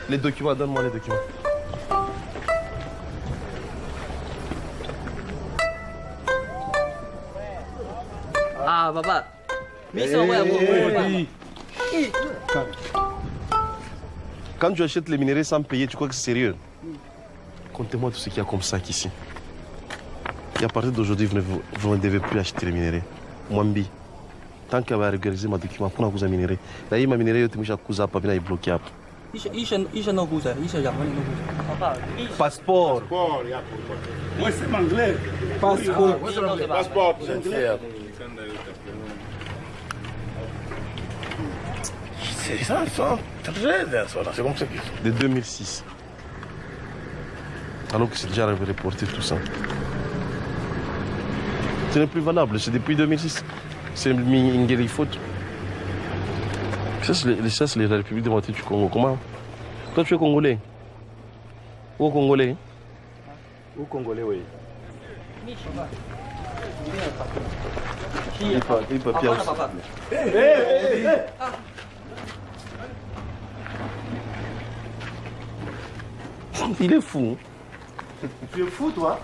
Les documents, donne-moi les documents. Ah, papa. Quand tu achètes les minéraux sans payer, tu crois que c'est sérieux? Comptez-moi tout ce qu'il y a comme sac ici. Et à partir d'aujourd'hui, vous ne devez plus acheter les minéraux. Mwambi. Tant qu'elle va régulariser ma document pour nous minéraux. Là, il m'a minéré, il m'a bloqué. Passeport. Moi, c'est anglais. Passeport. C'est ça, c'est comme ça qu'ils sont. De 2006. Alors que c'est déjà reporté tout ça. Ce n'est plus valable, c'est depuis 2006. C'est une faute. Ça, c'est la République démocratique du Congo. Comment? Toi, tu es Congolais? Où Congolais? Où Congolais, oui. Il est fou. Tu es fou, toi?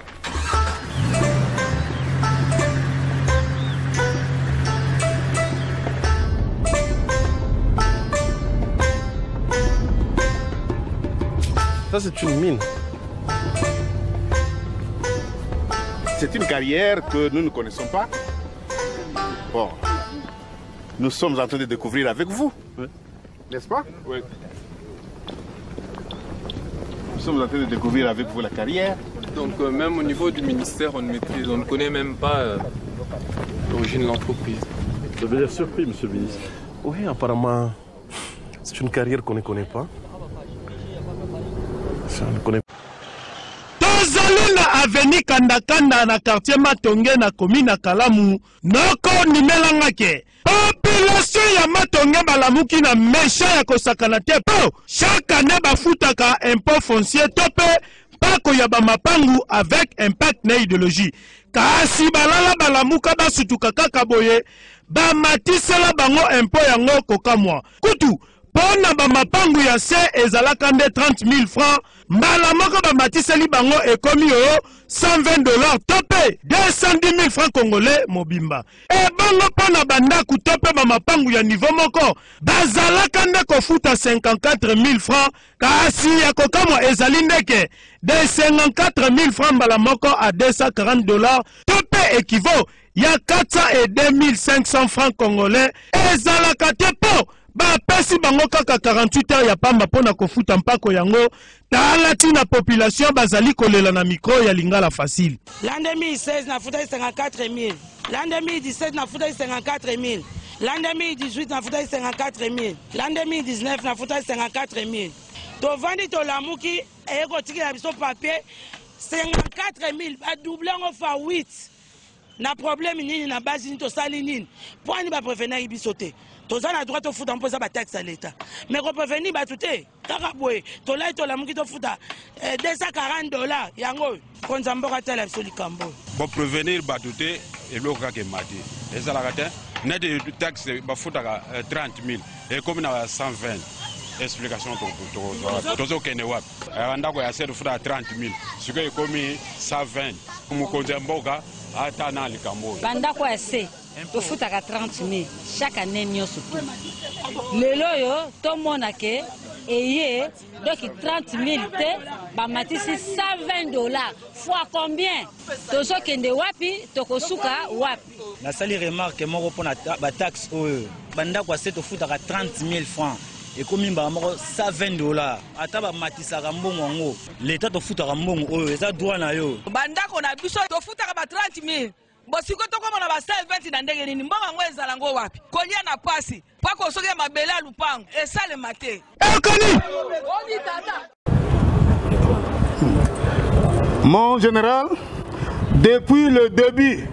Ça, c'est une mine. C'est une carrière que nous ne connaissons pas. Bon, nous sommes en train de découvrir avec vous, oui. N'est-ce pas? Oui. Nous sommes en train de découvrir avec vous la carrière. Donc même au niveau du ministère, on ne connaît même pas l'origine de l'entreprise. Vous avez l'air surpris, monsieur le ministre. Oui, apparemment, c'est une carrière qu'on ne connaît pas. Ça, on ne connaît pas. Tozali na avenue Kandakanda na quartier Matonge na commune na Kalamu noko nimelanga ke population ya Matonge balamuki na mesha ya kosakana te po chaque année bafutaka impôt foncier tope pako ya bamapangu avec impact na idéologie kasi balala balamuka basutuka kaka boye bamatisela bango impôt yango kokamwa kutu pona bamapangu ya se ezalaka nde 30 000 francs mbala moko bamatiseli bango ekomi o $120 tope 210 000 francs congolais mobimba ebongo pona bandaku tope bamapangu ya niveau moko bazalaka nde kofuta 54 000 francs kasi ya kokamwa ezali ndeke de 54 000 francs mbala moko à $240 tope équivaut ya 402 500 francs congolais ezalaka te po ba pesi bango kaka 48 heures ya pamba pona kofuta mpako yango talati na population bazali kolela na micro ya lingala facile. L'an 2016 na futa 54 000. L'an 2017 na futa 54 000. L'an 2018 na futa 54 000. L'an 2019 na futa 54 000. To vandi to lamuki eko tiki na biso papier 54 000 ba double ngo fa 8. Na problème nini na base ni to sali nini. Poani ba prévenir biso te. Tozana a droit de foutre un peu de taxe à l'État. Mais on peut venir batouter. Caraboué, Tola Tola Mouki de fouta $240. Yango, Konzambora tel absolu Cambo. Pour prévenir batouter et l'autre qui est maté. Et ça la gâte, net de taxe, bafouta 30 000. Et comme on a 120. Explication pour tous aucun wap. On a assez de fouta 30 000. Ce qui est commis 120. Comme Konzamboka, à Tanali Cambo. Banda quoi c'est? To futaka 30 000 chaque année nyoso. Lelo yo to monake eye donc 30 000 te ba matisi $120 fois combien? To so kende wapi to kosuka wapi? Na sali remarque moko pona ba taxe oyo banda kwa to futaka 30 000 francs. Et comme il y a $120, ata ba matisaka mbongo ngo l'état to futaka mbongo oyo eza droit na yo. Banda ko na biso to futaka ba 30 000. Bosiko to komona ba 720 na ndenge nini mbongo ngo ezala ngo wapi kolia na pasi pako soki mabele ya lupango esale mate Mon général, depuis le début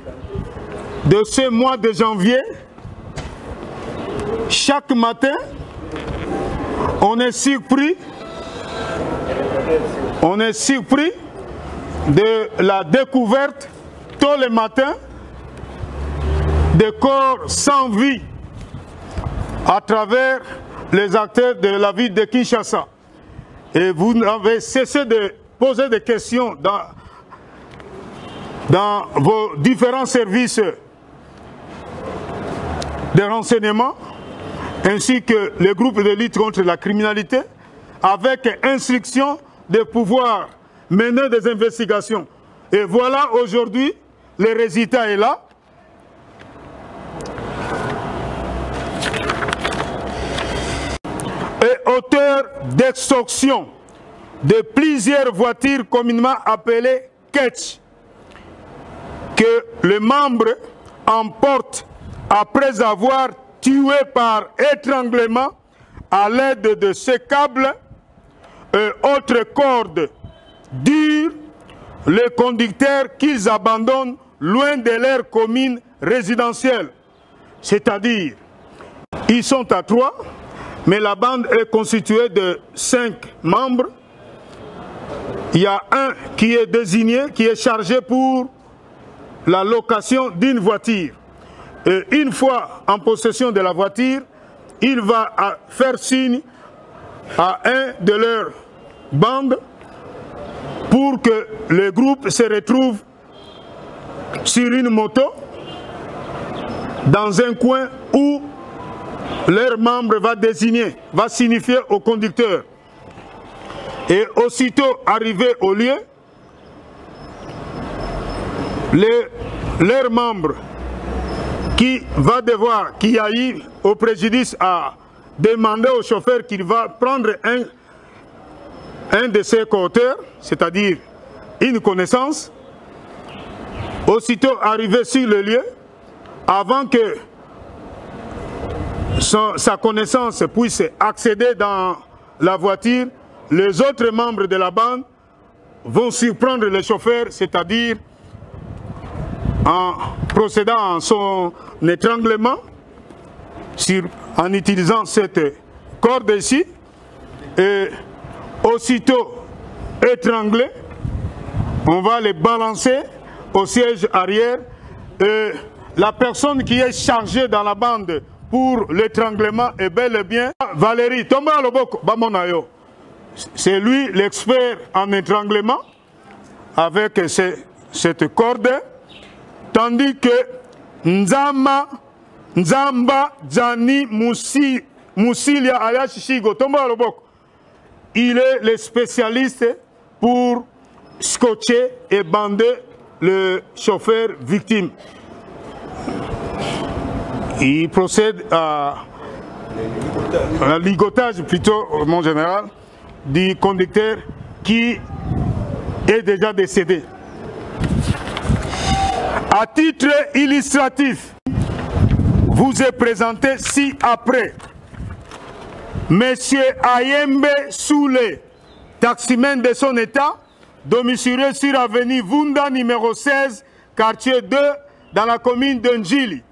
de ce mois de janvier, chaque matin on est surpris de la découverte tous les matins des corps sans vie à travers les acteurs de la ville de Kinshasa. Et vous n'avez cessé de poser des questions dans vos différents services de renseignement, ainsi que le groupe de lutte contre la criminalité, avec instruction de pouvoir mener des investigations. Et voilà, aujourd'hui, le résultat est là. Et auteur d'extorsion de plusieurs voitures communément appelées catch, que le membre emporte après avoir tué par étranglement à l'aide de ces câbles et autres cordes dures les conducteurs qu'ils abandonnent loin de leur commune résidentielle. C'est-à-dire, ils sont à 3, mais la bande est constituée de 5 membres. Il y a un qui est désigné, qui est chargé pour la location d'une voiture. Et une fois en possession de la voiture, il va faire signe à un de leurs bandes pour que le groupe se retrouve sur une moto dans un coin où leur membre va désigner, va signifier au conducteur. Et aussitôt arrivé au lieu, leur membre qui a eu au préjudice à demander au chauffeur qu'il va prendre un de ses co-auteurs, c'est-à-dire une connaissance, aussitôt arrivé sur le lieu, avant que sa connaissance puisse accéder dans la voiture, les autres membres de la bande vont surprendre le chauffeur, c'est-à-dire en procédant à son étranglement, en utilisant cette corde ici, et aussitôt étranglé, on va les balancer au siège arrière, et la personne qui est chargée dans la bande pour l'étranglement est bel et bien Valérie Tomba Loboko Bamonayo. C'est lui l'expert en étranglement avec cette corde, tandis que Nzamba Djani Moussilia Ayashigo Tomba Loboko, il est le spécialiste pour scotcher et bander le chauffeur victime. Il procède à un ligotage, plutôt, mon général, du conducteur qui est déjà décédé. À titre illustratif, vous est présenté ci-après. Monsieur Ayembe Soule, taximan de son état, domicilié sur avenue Vunda numéro 16, quartier 2, dans la commune de Njili,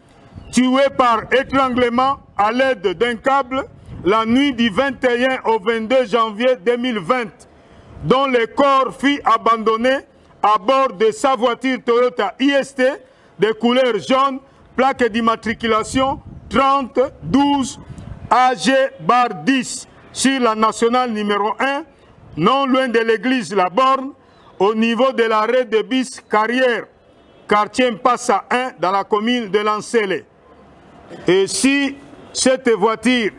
tué par étranglement à l'aide d'un câble la nuit du 21 au 22 janvier 2020, dont le corps fut abandonné à bord de sa voiture Toyota IST de couleur jaune, plaque d'immatriculation 3012 AG-10 sur la nationale numéro 1, non loin de l'église La Borne, au niveau de l'arrêt de bis Carrière, quartier Mpassa 1, dans la commune de Lancélé. Et si cette voiture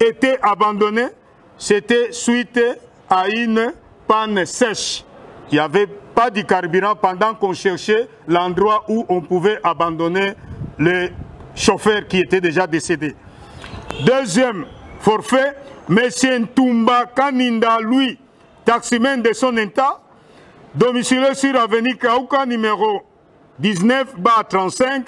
était abandonnée, c'était suite à une panne sèche. Il n'y avait pas de carburant pendant qu'on cherchait l'endroit où on pouvait abandonner le chauffeur qui était déjà décédé. Deuxième forfait, M. Ntumba Kaninda, lui, taximan de son état, domicilié sur avenue Kaouka numéro 19-35,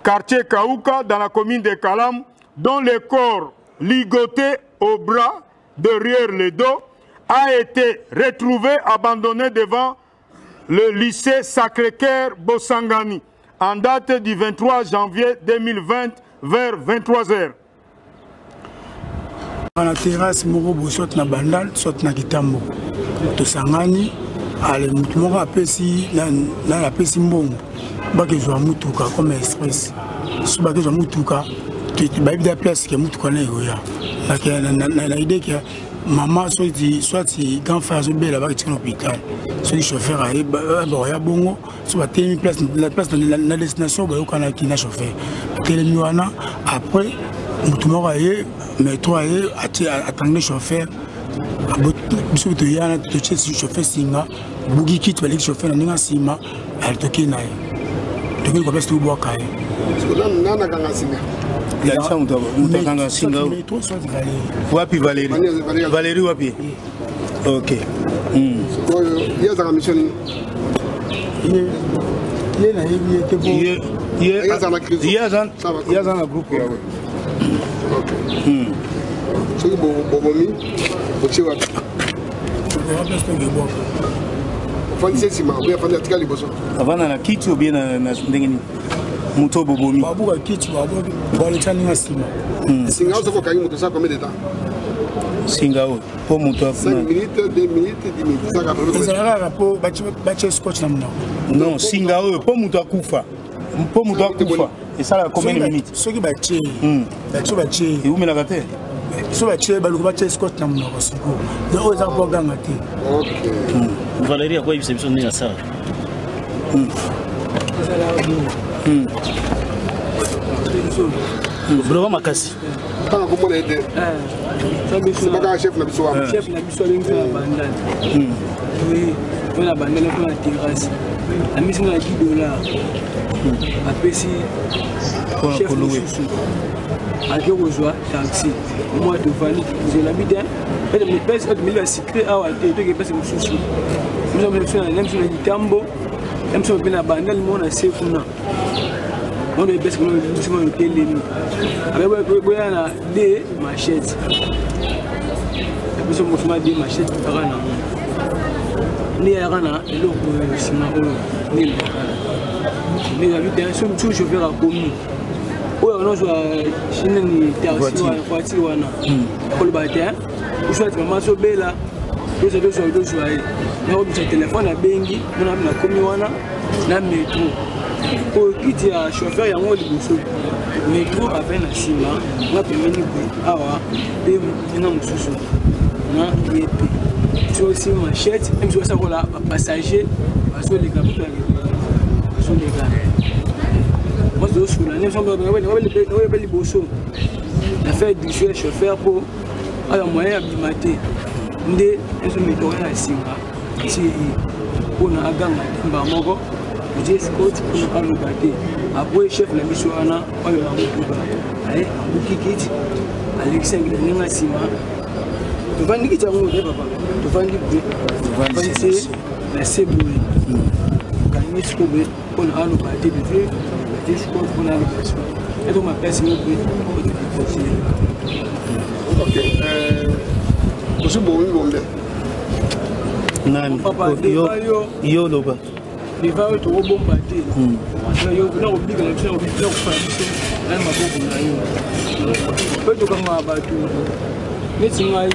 quartier Kaouka, dans la commune de Kalam, dont le corps ligoté au bras derrière le dos a été retrouvé abandonné devant le lycée Sacré-Cœur Bossangani en date du 23 janvier 2020 vers 23 h. Na terrasse moko bosot na bandal sot na kitambo tosangani ale mutu moko apesi na apesi mbongo bakezwa mutuka comme express so bakezwa mutuka bayebi da place ke mutuka na egoya na idée ke mama soit grand frère azobela baketika na hôpital soki chauffeur ayebakoya bongo so batelemi place na destination bayokanaki na chauffeur batelemi wana après motu moko aye métro aye atangile chauffeur biso toyana totie chauffeur singa bugi kiti baleki chauffeur na ndenge nsima alitoki na ye tokeli kwa place tobwaka ye mutakanga singa wapi Valérie wapi ok yazaka mission ye nayebi ye te yaza na groupe soki bobomi otie wapi ofandisi nsima obi afandi atika liboso avanda na kiti obie na ndenge nini moto bobomi babuka kiti baleta ndenge nsima singa osoki okangi moto sa combien de temps singa oyo mpo moto 5 minutes 2 minutes 10 minutes ezalaka kaka mpo batie scotch na monoko non singa oyo mpo moto akufa esalaka combien de minutes soki batie eumelaka te so batie baluka batie scotch na monoko sikoyo donc oyo eza mpo ganga te Valérie akoyebisa biso ndenge asala vraiment makasi tanga komona ete sebaka chef na biso wana chef na biso alingi na bandana mpona bandana mpona terrasse amisi nga na $10 apesi chef mosusu ake kozwa taxi omwa tovandi zelabi te pese mili basikre awa te toke pese mosusu miso na litambo miso mpe na bandani mo na se kuna on est presque nous le telemi avec boya na des machettes biso mo fuma des machettes para na ni ara na eloko sima o ni la vie sur tout chauffeur a commis oyo no zo chine ni taxi wa voiture wana ko le batin ou soit maman so bela to so ai na obisa téléphone a bengi na komi wana na métro pour quitter un chauffeur yango liboso métro avec na sima na pemeni boy awa pe na mususu na yepe so aussi machette même si ça kola passager parce que les gars sont les gars moi je suis là ne sont pas liboso la fait du chauffeur pour à moyen abimate ndé eso métro na sima si on a aganga mba moko je Scott pour le bater après chef la mission ana oyo la mutuba aye bukikiti Alexandre ninga sima to vandi kita ngo de papa to vandi c'est la seboué gagner ce qu'on veut pour le bater de jeu je Scott pour la mission et donc ma place me ok aussi bon bombe nani yo loba les vagues trop bon batté là oblique la chose oblique là faire là ma beaucoup na yo peut to kama batu mais singai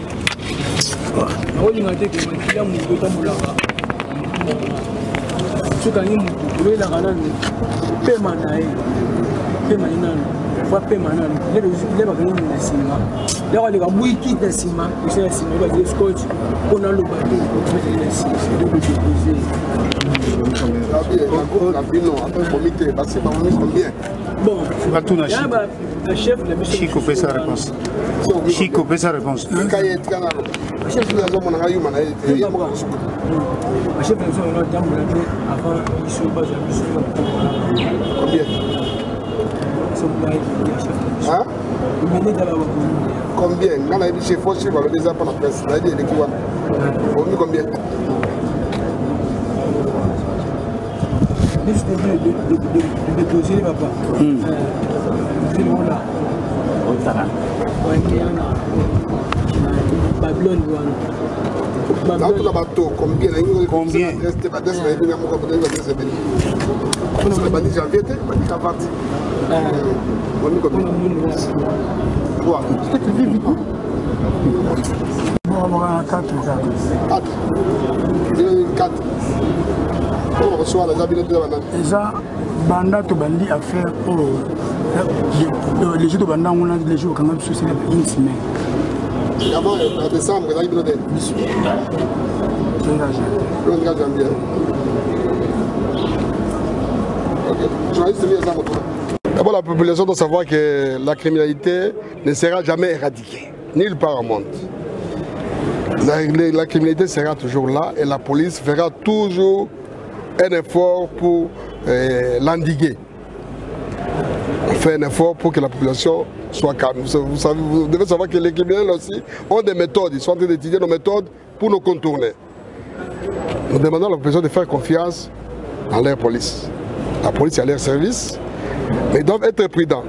on y mate que kila mtu tambulaka tuka ni mtu ile la kana ni pema nae pema inani kwa pema nani ile ba kani na sima là on est bui kit na sima c'est sima ba dire scotch on a le bateau pour mettre la sima de déposer bon, chef Chico fait sa réponse. Chico fait sa réponse. Combien? Combien? de déposer papa. C'est là. Babylone combien? On reçoit les habits de la banane. Et ça, banda to bandi à faire pour les jeux de banda, on a les jeux quand même sur une semaine. Et avant, en décembre, les habits de le gars janvier. D'abord, la population doit savoir que la criminalité ne sera jamais éradiquée, nulle part au monde. La criminalité sera toujours là et la police fera toujours un effort pour l'endiguer. On fait un effort pour que la population soit calme. Vous devez savoir que les criminels aussi ont des méthodes. Ils sont en train d'étudier nos méthodes pour nous contourner. Nous demandons à la population de faire confiance en leur police. La police est à leur service, mais ils doivent être prudents.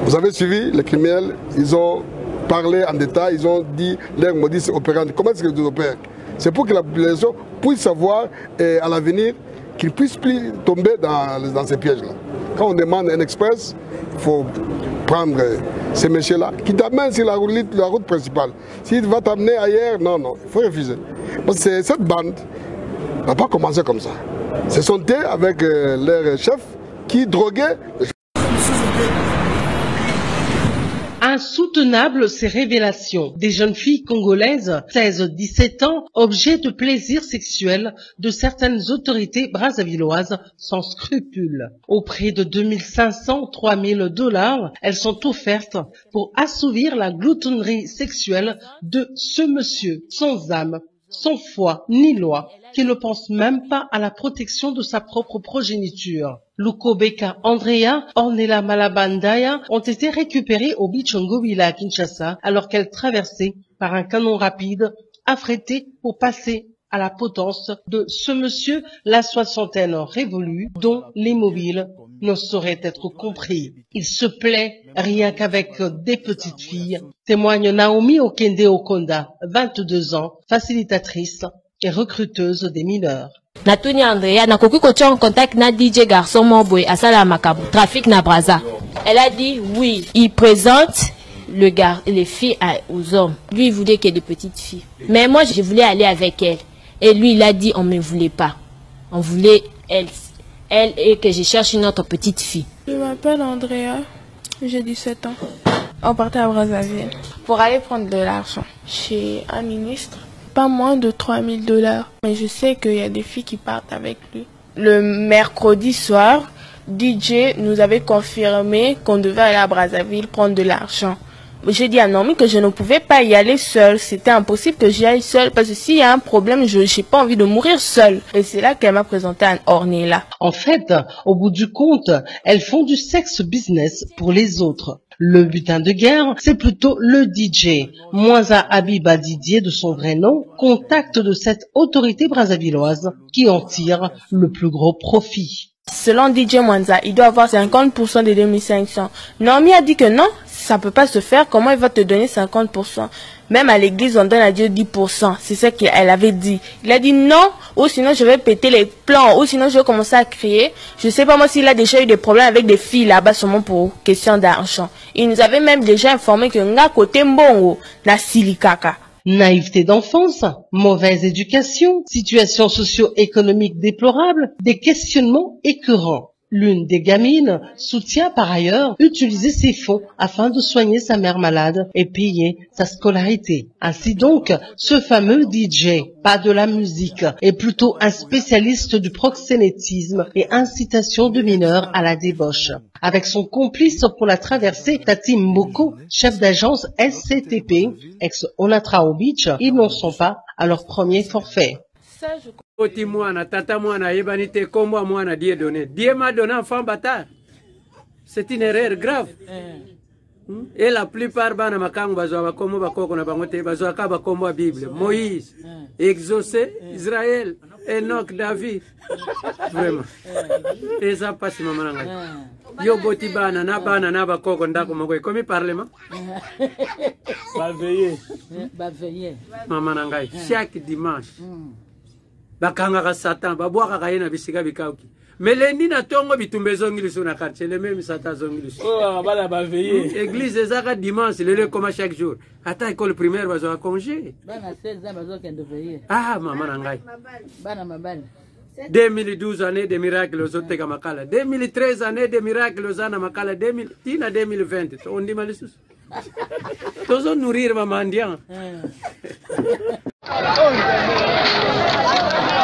Vous avez suivi les criminels, ils ont parlé en détail, ils ont dit leur modus operandi. Comment est-ce qu'ils opèrent? C'est pour que la population puisse savoir à l'avenir qu'ils ne puissent plus tomber dans ces pièges-là. Quand on demande un express, il faut prendre ces messieurs-là qui t'amènent sur la route principale. S'il va t'amener ailleurs, non, il faut refuser. Parce que cette bande n'a pas commencé comme ça. Ce sont eux avec leur chef qui droguaient. Insoutenables ces révélations. Des jeunes filles congolaises, 16-17 ans, objets de plaisir sexuel de certaines autorités brassavilloises sans scrupules. Au prix de 2500-3000 $, elles sont offertes pour assouvir la gloutonnerie sexuelle de ce monsieur sans âme, sans foi ni loi, qui ne pense même pas à la protection de sa propre progéniture. Lukobeka Andrea, Ornella Malabandaya ont été récupérées au Bichongobila à Kinshasa alors qu'elles traversaient par un canon rapide affrété pour passer à la potence de ce monsieur la soixantaine révolue dont les mobiles ne sauraient être compris. Il se plaît rien qu'avec des petites filles, témoigne Naomi Okende Okonda, 22 ans, facilitatrice et recruteuse des mineurs. Natuni Andrea, nakoki kotia en contact na DJ garçon moboy à sala makabu, trafic na Brazza. Elle a dit oui, il présente les filles aux hommes. Lui, il voulait qu'il y ait des petites filles. Mais moi, je voulais aller avec elle. Et lui, il a dit on ne me voulait pas. On voulait elle et que je cherche une autre petite fille. Je m'appelle Andrea, j'ai 17 ans. On partait à Brazzaville pour aller prendre de l'argent chez un ministre. Pas moins de 3000 $. Mais je sais qu'il y a des filles qui partent avec lui. Le mercredi soir, DJ nous avait confirmé qu'on devait aller à Brazzaville prendre de l'argent. J'ai dit à Naomi que je ne pouvais pas y aller seule. C'était impossible que j'y aille seule parce que s'il y a un problème, je n'ai pas envie de mourir seule. Et c'est là qu'elle m'a présenté à Ornella. En fait, au bout du compte, elles font du sexe business pour les autres. Le butin de guerre, c'est plutôt le DJ. Mwanza Abiba Didier, de son vrai nom, contacte de cette autorité brassavilloise qui en tire le plus gros profit. Selon DJ Mwanza, il doit avoir 50% des 2500. Naomi a dit que non, ça peut pas se faire. Comment il va te donner 50%? Même à l'église, on donne à Dieu 10%. C'est ce qu'elle avait dit. Il a dit non, ou sinon je vais péter les plans, ou sinon je vais commencer à crier. Je sais pas moi s'il a déjà eu des problèmes avec des filles là-bas seulement pour question d'argent. Il nous avait même déjà informé que nga côté mbongo na silikaka. Naïveté d'enfance, mauvaise éducation, situation socio-économique déplorable, des questionnements écœurants. L'une des gamines soutient par ailleurs utiliser ses fonds afin de soigner sa mère malade et payer sa scolarité. Ainsi donc, ce fameux DJ, pas de la musique, est plutôt un spécialiste du proxénétisme et incitation de mineurs à la débauche. Avec son complice pour la traversée, Tati Mboko, chef d'agence SCTP, ex-Onatrao Beach, ils n'en sont pas à leur premier forfait. Oti mwana, tata mwana, yebanite kombo mwana die donné. Die m'a donné enfant bâtard. C'est une erreur grave. Et la plupart bana makangu bazwa kombo bakoko na bangote bazwa ka bakombo Bible. Moïse, Exaucé, Israël, Enoch, David. Vraiment. Et ça passe maman ngai. Yo boti bana na bakoko ndako moko comme parlement. Baveiller. Maman ngai chaque dimanche. Bakanga Satan, babwaka kayena bisika bikauki. Meleni na tongo bitumbe zongiliso na quartier, le même Satan zongiliso. Oh, bala baveiller. Église ezaka dimanche, le comme chaque jour. Ata école primaire bazo congé. Bana 16 ans bazo kende veiller. Ah, maman ngai. Bana mabani. 2012 années de miracles aux autres Makala. 2013 années de miracles aux Anna Makala. 2020. On dit malus. Tous on nourrir ma mendiant.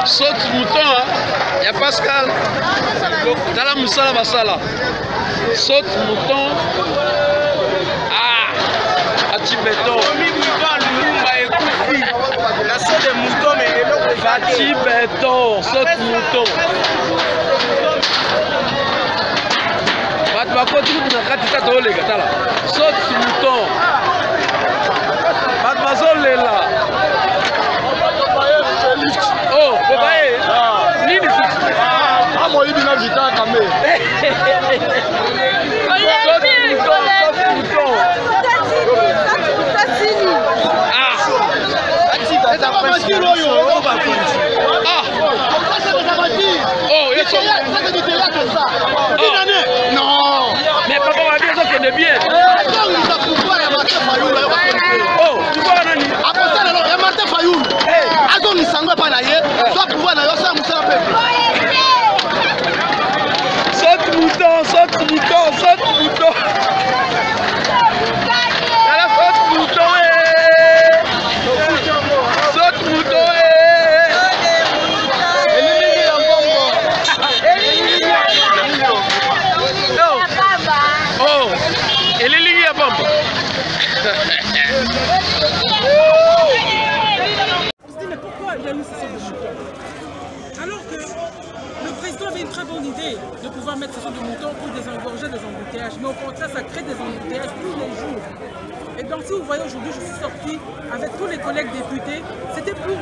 Saute mouton, il y a Pascal. Dans la moussala basala. Saute mouton. Ah, à Tibeton. La saute de mouton, mais Fati Beton, saute mouton. Saute mouton. Mademoiselle est là. Oh, Bobaye. Nini ah, moi, il vient vite à Kamé. Saute mouton, saute mouton. Oh, il non. Mais papa m'a dit que c'est bien. Oh, tu vois Nani. Saute mouton, saute mouton, saute mouton. La saute mouton. Saute mouton. Oh, elle est liée à bombe. On se dit mais pourquoi il y a eu ces sortes de moutons? Alors que le président avait une très bonne idée de pouvoir mettre ces sortes de moutons pour désengorger des embouteillages. Mais au contraire, ça crée des embouteillages tous les jours. Et donc si vous voyez aujourd'hui, je suis sorti avec tous les collègues députés, c'était pour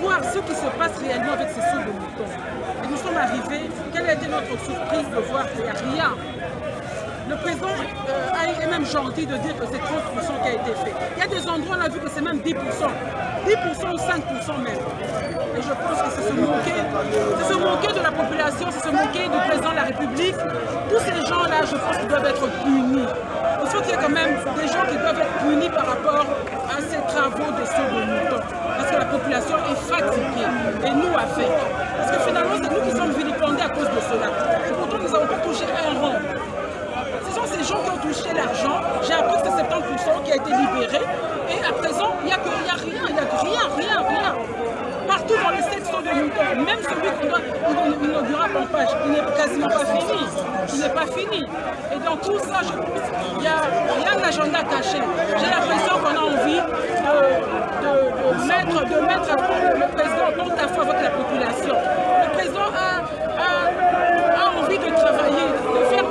voir ce qui se passe réellement avec ces sortes de moutons. Et nous sommes arrivés, quelle a été notre surprise de voir qu'il n'y a rien. Le président est même gentil de dire que c'est 30% qui a été fait. Il y a des endroits, on a vu que c'est même 10%. 10% ou 5% même. Et je pense que c'est se moquer de la population, c'est se moquer du président de la République. Tous ces gens-là, je pense qu'ils doivent être punis. Il faut qu'il y ait quand même des gens qui doivent être punis par rapport à ces travaux de sauts de moutons. Parce que la population est fatiguée. Et nous avec. Parce que finalement, c'est nous qui sommes vilipendés à cause de cela. Et pourtant, nous n'avons pas touché un rond. Ce sont ces gens qui ont touché l'argent. J'ai appris que c'est 70% qui a été libéré. Et à présent, il n'y a rien. Partout dans les sections de moutons, même celui qu'on doit inaugurer à Pampage, il n'est quasiment pas fini. Il n'est pas fini. Et dans tout ça, je pense qu'il y a un agenda caché. J'ai l'impression qu'on a envie de mettre le président en porte-à-faux avec la population. Le président a envie de travailler, de faire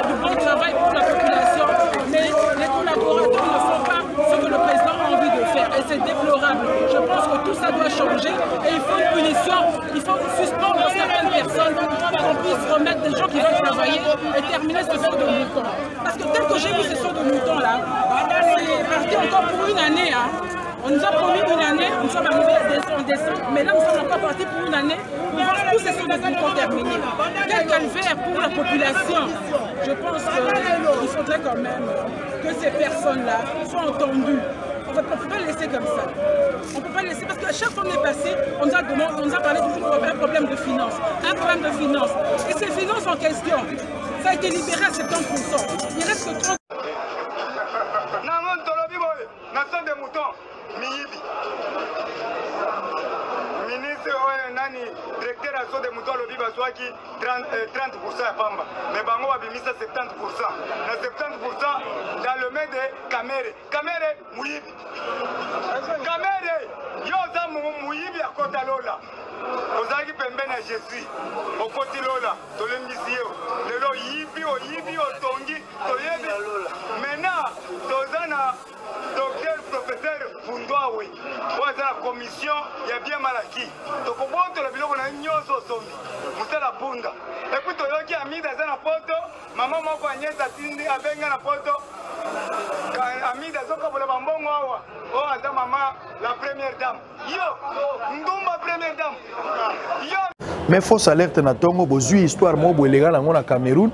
du bon travail pour la population, mais les collaborateurs ne font pas ce que le président a envie de faire. Et c'est déplorable. Je pense que tout ça doit changer et il faut une punition, il faut suspendre certaines personnes pour qu'on puisse remettre des gens qui veulent travailler et terminer ce saut de moutons. Parce que tel que j'ai vu ce saut de moutons là, c'est parti encore pour une année. Hein. On nous a promis une année, nous sommes arrivés en décembre, mais là nous sommes encore partis pour une année pour voir tous ces sauts de moutons terminés. Quel calvaire pour la population. Je pense qu'il faudrait quand même que ces personnes-là soient entendues. On ne peut pas laisser comme ça. On ne peut pas laisser parce qu'à chaque fois qu'on est passé, on nous a parlé toujours d'un problème de finance. Un problème de finance. Et ces finances en question, ça a été libéré à 70%. Il reste que 30%. Nation des moutons, Miyibi. Ministre Nani, directeur à saut des moutons, le Biba soit qui 30% à Pamba. Mais Bango a mis ça 70%. Na 70% dans le main de Kamere. Kamere, Miyibi. Kamere, Yoza Miyibi à Kota Lola. Ozaki pembeni ya Jésus okoti lola tolembisi yo lelo yibi otongi toyebi maintenant toza na docteur professeur Fundwawe oza na commission ya bien malaki tokobontola biloko na nyonso osombi mosala punda epuis toyoki Amida aza na poto mama moko anyesa tindi abenga na poto Amida azokabola bambongo awa oyo aza mama la première dame yo ndumba première dame yo Mais fausse alerte na tongo bozui histoire mo bo légal en na Cameroun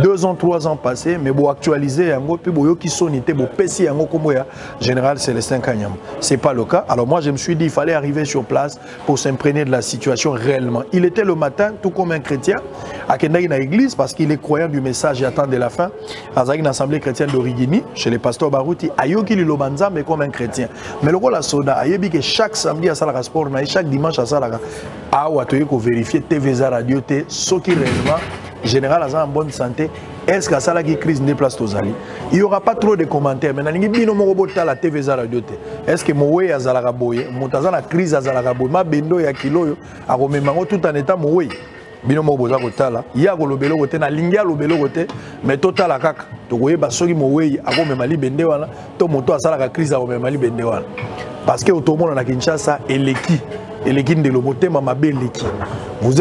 2 ans 3 ans passés mais bo actualiser yango puis bo yoki sonité bo pesi yango comme ya général Célestin Kanyama. C'est pas le cas. Alors moi je me suis dit il fallait arriver sur place pour s'imprégner de la situation réellement. Il était le matin tout comme un chrétien à Kendaki na église parce qu'il est croyant du message et attendait la fin. À une assemblée chrétienne d'Origini chez les pasteurs Barouti ayoki li lobanza mais comme un chrétien. Mais le rôle la soda ayebi que chaque samedi à Salara Sport na chaque dimanche à Salara a ou atoye ko vérifier TVza radio te ce qui réellement général en bonne santé. Est-ce que ça qui crise ne place tozali? Il n'y aura pas trop de commentaires. Mais n'angi bino mo robota la TVza radio te. Est-ce que mowe azalaka boye? Motaza na crise azalaka boye. Ma bendo ya kiloyo a rememango tout en état mowe. Bino mo boza kotala. Ya ko lobelo kote na lingia lobelo kote. Mais total kaka. To koye ba soki mowe a rememali bende wana. To moto azalaka crise a rememali bende wana. Parce que automobile na Kinshasa eleki. Vous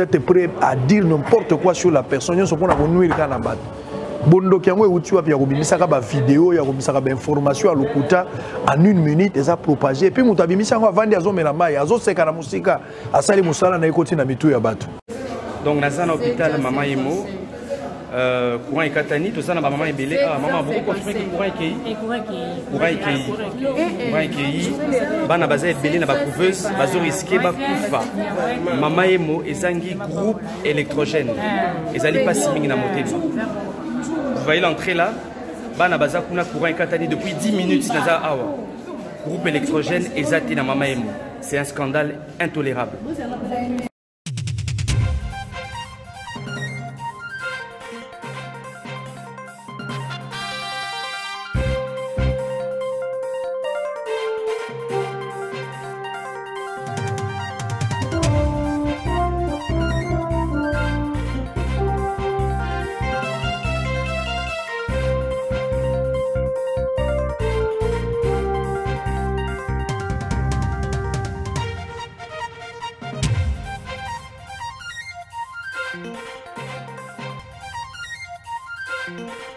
êtes prêts à dire n'importe quoi sur la personne. Nous sommes nuire kanabat. Bondo kiango utu api yakobimisa ba vidéo yakobimisa ba information à lokuta en 1 minute et ça propagé et puis mutabimisa ngo vandi azomela mai azoseka na musika asali musala na ekoti na mitu ya bato. Donc naza na hôpital Mama Emo courant ekatani to sana ba mama ebele maman beaucoup confirmé que courant ekei bana baza ebele na ba couveuse bazo risquer ba kufa. Mama Emo ezangi groupe électrogène ezali pas simingi na motema. Vous voyez l'entrée là, bana baza kuna courant ekatani depuis 10 minutes naza awa. Groupe électrogène ezati na Mama Emo. C'est un scandale intolérable. Thank you.